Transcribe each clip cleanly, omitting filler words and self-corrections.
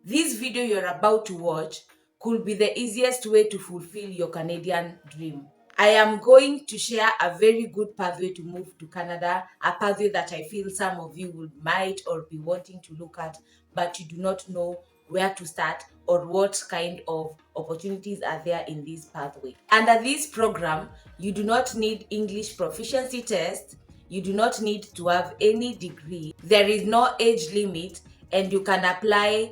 This video you're about to watch could be the easiest way to fulfill your Canadian dream. I am going to share a very good pathway to move to Canada, a pathway that I feel some of you might or be wanting to look at, but you do not know where to start or what kind of opportunities are there in this pathway. Under this program, you do not need English proficiency test, you do not need to have any degree, there is no age limit, and you can apply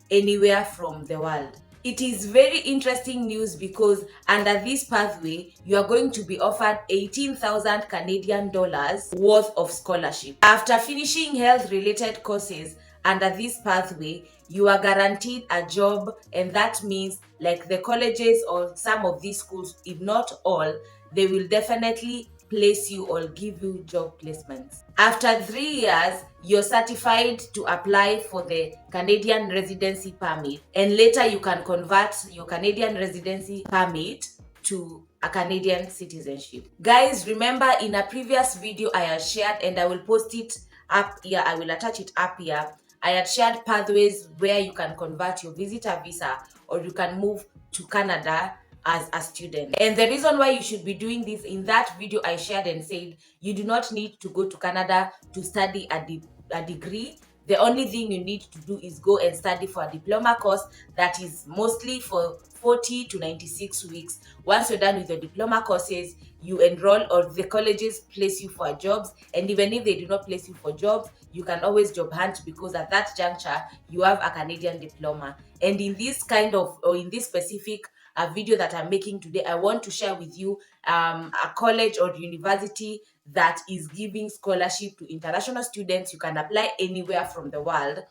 anywhere from the world. It is very interesting news because under this pathway, you are going to be offered 18,000 Canadian dollars worth of scholarship. After finishing health related courses under this pathway, you are guaranteed a job, and that means like the colleges or some of these schools, if not all, they will definitely place you or give you job placements. After 3 years, you're certified to apply for the Canadian residency permit, and later you can convert your Canadian residency permit to a Canadian citizenship. Guys, remember in a previous video I had shared, and I will post it up here, I will attach it up here. I had shared pathways where you can convert your visitor visa or you can move to Canada as a student. And the reason why you should be doing this, in that video I shared and said you do not need to go to Canada to study a degree. The only thing you need to do is go and study for a diploma course that is mostly for 40 to 96 weeks. Once you're done with your diploma courses, you enroll or the colleges place you for jobs, and even if they do not place you for jobs, you can always job hunt because at that juncture you have a Canadian diploma. And in this kind of, or in this specific video that I'm making today, I want to share with you a college or university that is giving scholarship to international students. You can apply anywhere from the world,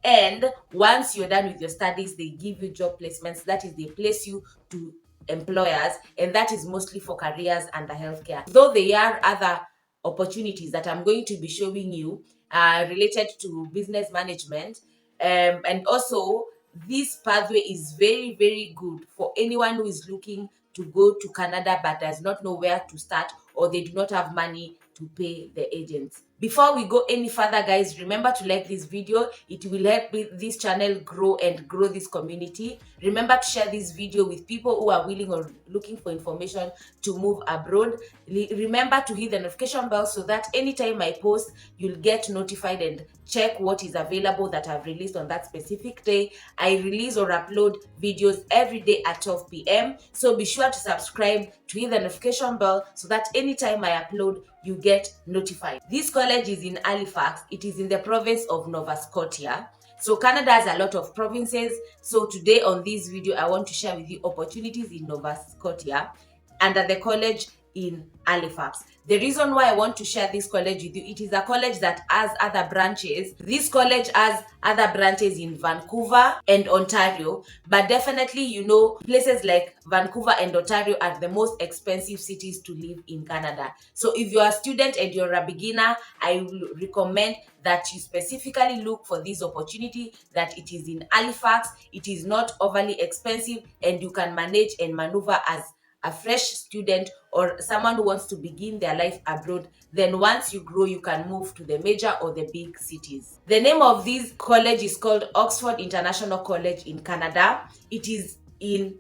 and once you're done with your studies, they give you job placements. That is, they place you to employers, and that is mostly for careers under healthcare. Though there are other opportunities that I'm going to be showing you related to business management, and also this pathway is very, very good for anyone who is looking to go to Canada but does not know where to start, or they do not have money to pay the agents. Before we go any further, guys, remember to like this video. It will help this channel grow and grow this community. Remember to share this video with people who are willing or looking for information to move abroad. Remember to hit the notification bell so that anytime I post, you'll get notified and check what is available that I've released on that specific day. I release or upload videos every day at 12 p.m. So be sure to subscribe, to hit the notification bell so that anytime I upload, you get notified. This college is in Halifax. It is in the province of Nova Scotia. So Canada has a lot of provinces. So today on this video, I want to share with you opportunities in Nova Scotia under the college in Halifax. The reason why I want to share this college with you, it is a college that has other branches. This college has other branches in Vancouver and Ontario, but definitely, you know, places like Vancouver and Ontario are the most expensive cities to live in Canada. So if you're a student and you're a beginner, I will recommend that you specifically look for this opportunity, that it is in Halifax, it is not overly expensive, and you can manage and maneuver as a fresh student or someone who wants to begin their life abroad. Then once you grow, you can move to the major or the big cities. The name of this college is called Oxford International College in Canada. It is in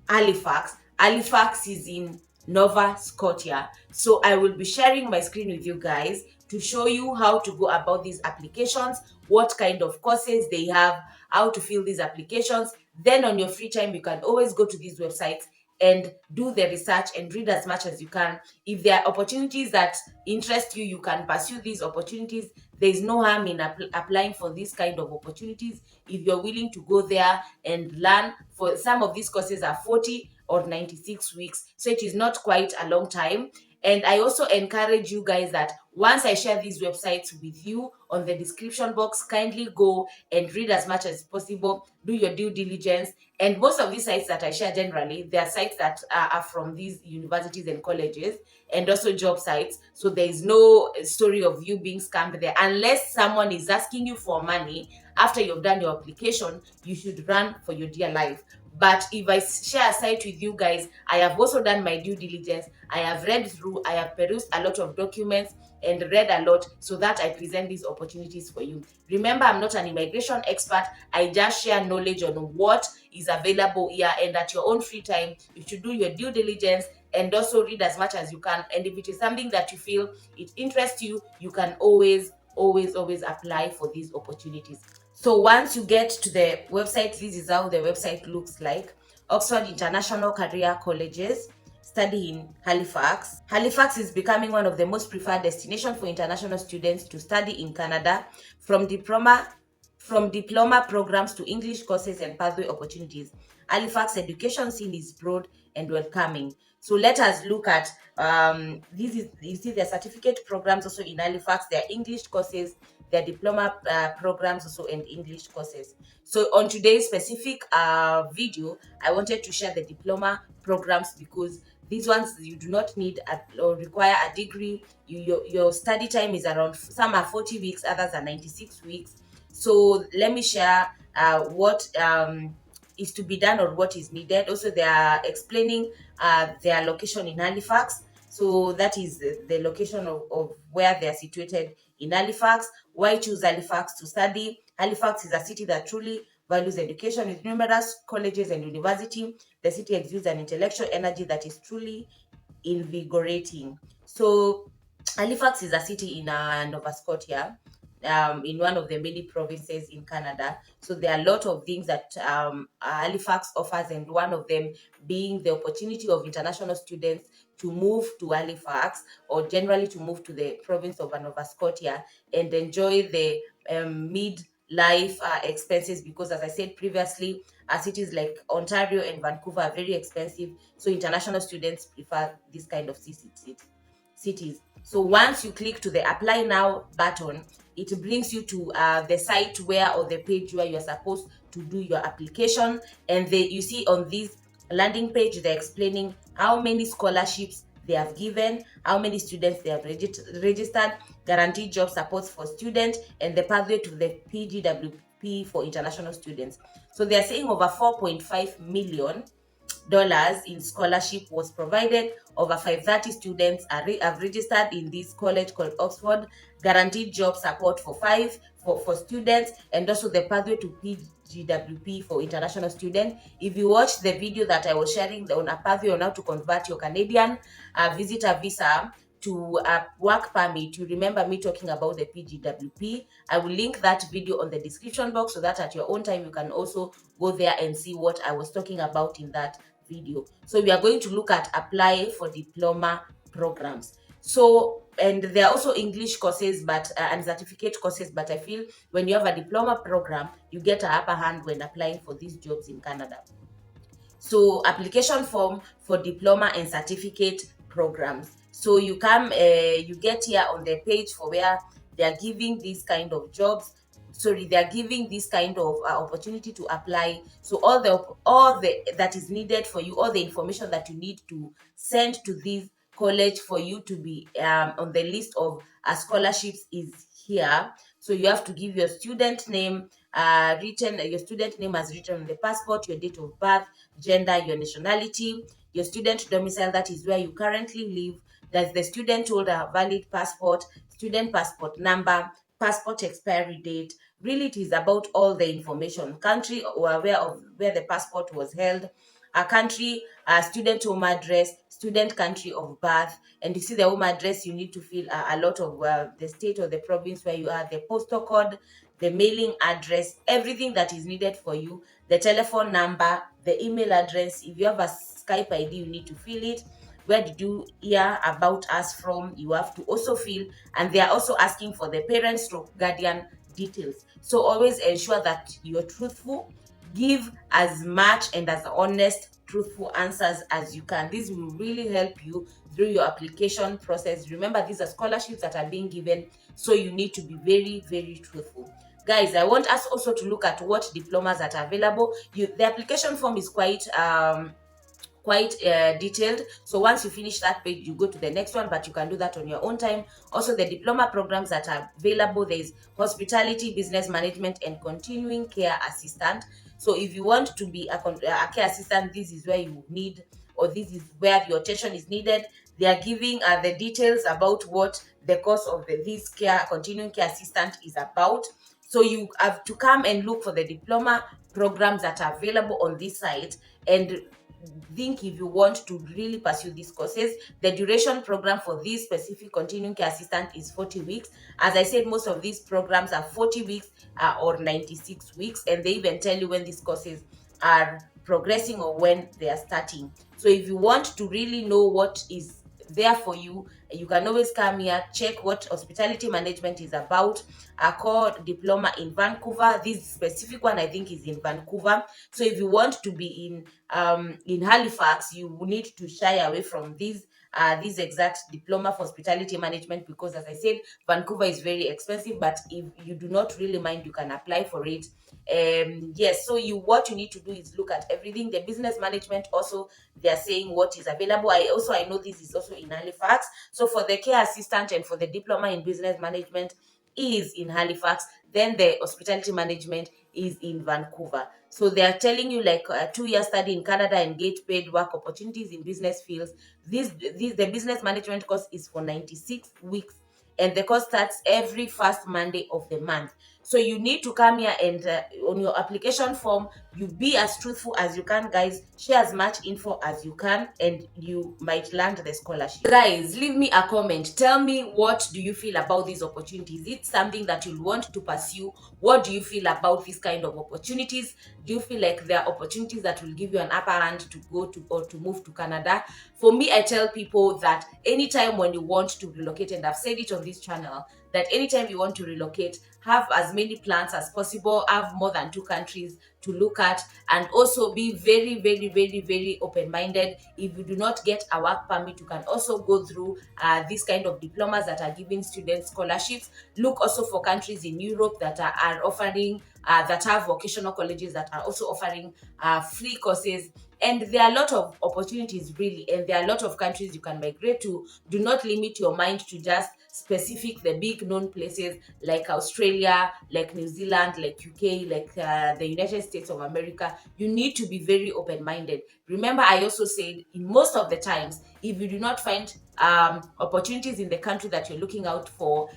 Halifax. Halifax is in Nova Scotia. So I will be sharing my screen with you guys to show you how to go about these applications, what kind of courses they have, how to fill these applications. Then on your free time, you can always go to these websites and do the research and read as much as you can. If there are opportunities that interest you, you can pursue these opportunities. There is no harm in applying for these kind of opportunities if you're willing to go there and learn. For some of these courses are 40 or 96 weeks, so it is not quite a long time. And I also encourage you guys that once I share these websites with you on the description box, kindly go and read as much as possible, do your due diligence. And most of these sites that I share generally, they are sites that are from these universities and colleges, and also job sites. So there is no story of you being scammed there. Unless someone is asking you for money after you've done your application, you should run for your dear life. But if I share a site with you guys, I have also done my due diligence. I have read through, I have perused a lot of documents, and read a lot so that I present these opportunities for you. Remember, I'm not an immigration expert. I just share knowledge on what is available here, and at your own free time, you should do your due diligence and also read as much as you can. And if it is something that you feel it interests you, you can always apply for these opportunities. So once you get to the website, this is how the website looks like. Oxford International Career Colleges. Study in Halifax. Halifax is becoming one of the most preferred destinations for international students to study in Canada, from diploma programs to English courses and pathway opportunities. Halifax education scene is broad and welcoming. So let us look at this is, you see, their certificate programs also in Halifax, their English courses, their diploma programs also, and English courses. So on today's specific video, I wanted to share the diploma programs because these ones you do not need or require a degree. Your study time is around, some are 40 weeks, others are 96 weeks. So let me share what is to be done or what is needed. Also, they are explaining their location in Halifax. So that is the location of where they are situated in Halifax. Why choose Halifax to study? Halifax is a city that truly values education with numerous colleges and universities. The city exudes an intellectual energy that is truly invigorating. So Halifax is a city in Nova Scotia, in one of the many provinces in Canada. So there are a lot of things that Halifax offers, and one of them being the opportunity of international students to move to Halifax, or generally to move to the province of Nova Scotia and enjoy the mid-life expenses, because as I said previously, cities like Ontario and Vancouver are very expensive. So international students prefer this kind of cities. So once you click to the apply now button, it brings you to the site where, or the page where you're supposed to do your application. And you see on this landing page, they're explaining how many scholarships they have given, how many students they have registered, guaranteed job supports for students, and the pathway to the PGWP for international students. So they are saying over $4.5 million in scholarship was provided. Over 530 students have registered in this college called Oxford. Guaranteed job support for students, and also the pathway to PGWP for international students. If you watch the video that I was sharing on a pathway on how to convert your Canadian visitor visa to a work permit, you remember me talking about the PGWP. I will link that video on the description box so that at your own time you can also go there and see what I was talking about in that video. So we are going to look at apply for diploma programs. So, and there are also English courses and certificate courses, but I feel when you have a diploma program, you get an upper hand when applying for these jobs in Canada. So application form for diploma and certificate programs. So you come, you get here on the page for where they are giving these kind of jobs. Sorry, they are giving this kind of opportunity to apply. So all the that is needed for you, all the information that you need to send to this college for you to be on the list of scholarships is here. So you have to give your student name, your student name as written on the passport, your date of birth, gender, your nationality, your student domicile, that is where you currently live. Does the student hold a valid passport, student passport number, passport expiry date. Really, it is about all the information. Country or where the passport was held, a country, a student home address, student country of birth. And you see the home address, you need to fill a lot of the state or the province where you are, the postal code, the mailing address, everything that is needed for you, the telephone number, the email address. If you have a Skype ID, you need to fill it. Where did you hear about us from? You have to also fill, and they are also asking for the parents or guardian details. So always ensure that you're truthful. Give as much and as honest, truthful answers as you can. This will really help you through your application process. Remember, these are scholarships that are being given, so you need to be very truthful. Guys, I want us also to look at what diplomas that are available. The application form is quite detailed. So once you finish that page, you go to the next one, but you can do that on your own time. Also, the diploma programs that are available, there is hospitality, business management, and continuing care assistant. So if you want to be a care assistant, this is where you need, or this is where your attention is needed. They are giving the details about what the course of this continuing care assistant is about. So you have to come and look for the diploma programs that are available on this site and think if you want to really pursue these courses. The duration program for this specific continuing care assistant is 40 weeks. As I said, most of these programs are 40 weeks or 96 weeks, and they even tell you when these courses are progressing or when they are starting. So if you want to really know what is there for you, you can always come here, check what hospitality management is about. A core diploma in Vancouver. This specific one I think is in Vancouver. So if you want to be in Halifax, you need to shy away from this exact diploma for hospitality management, because as I said, Vancouver is very expensive. But if you do not really mind, you can apply for it. Yes, so what you need to do is look at everything. The business management also, they are saying what is available. I know this is also in Halifax. So for the care assistant and for the diploma in business management is in Halifax, then the hospitality management is in Vancouver. So they are telling you like a 2-year study in Canada and get paid work opportunities in business fields. The business management course is for 96 weeks, and the course starts every first Monday of the month. So you need to come here and on your application form, you be as truthful as you can, guys. Share as much info as you can, and you might land the scholarship. Guys, leave me a comment. Tell me, what do you feel about these opportunities? Is it something that you'll want to pursue? What do you feel about these kind of opportunities? Do you feel like there are opportunities that will give you an upper hand to go to or to move to Canada? For me, I tell people that anytime when you want to relocate, and I've said it on this channel, that anytime you want to relocate, have as many plans as possible, have more than 2 countries to look at, and also be very, very, very, very open-minded. If you do not get a work permit, you can also go through these kind of diplomas that are giving students scholarships. Look also for countries in Europe that are offering that have vocational colleges that are also offering free courses. And there are a lot of opportunities, really, and there are a lot of countries you can migrate to. Do not limit your mind to just specific the big known places like Australia, like New Zealand, like UK, like the United States of America. You need to be very open-minded. Remember, I also said in most of the times, if you do not find opportunities in the country that you're looking out for,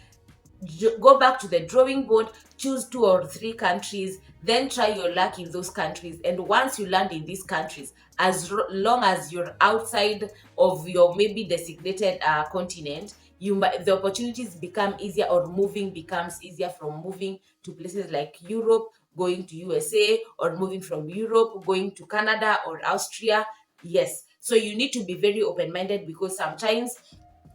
go back to the drawing board, choose 2 or 3 countries, then try your luck in those countries. And once you land in these countries, as long as you're outside of your maybe designated continent, the opportunities become easier, or moving becomes easier, from moving to places like Europe, going to USA, or moving from Europe going to Canada or Austria. Yes, so you need to be very open-minded, because sometimes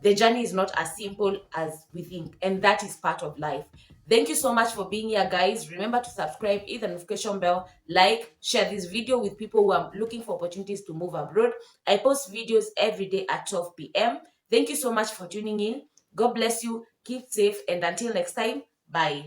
the journey is not as simple as we think, and that is part of life. Thank you so much for being here, guys. Remember to subscribe, hit the notification bell, like, share this video with people who are looking for opportunities to move abroad. I post videos every day at 12 p.m. Thank you so much for tuning in. God bless you, keep safe, and until next time, bye.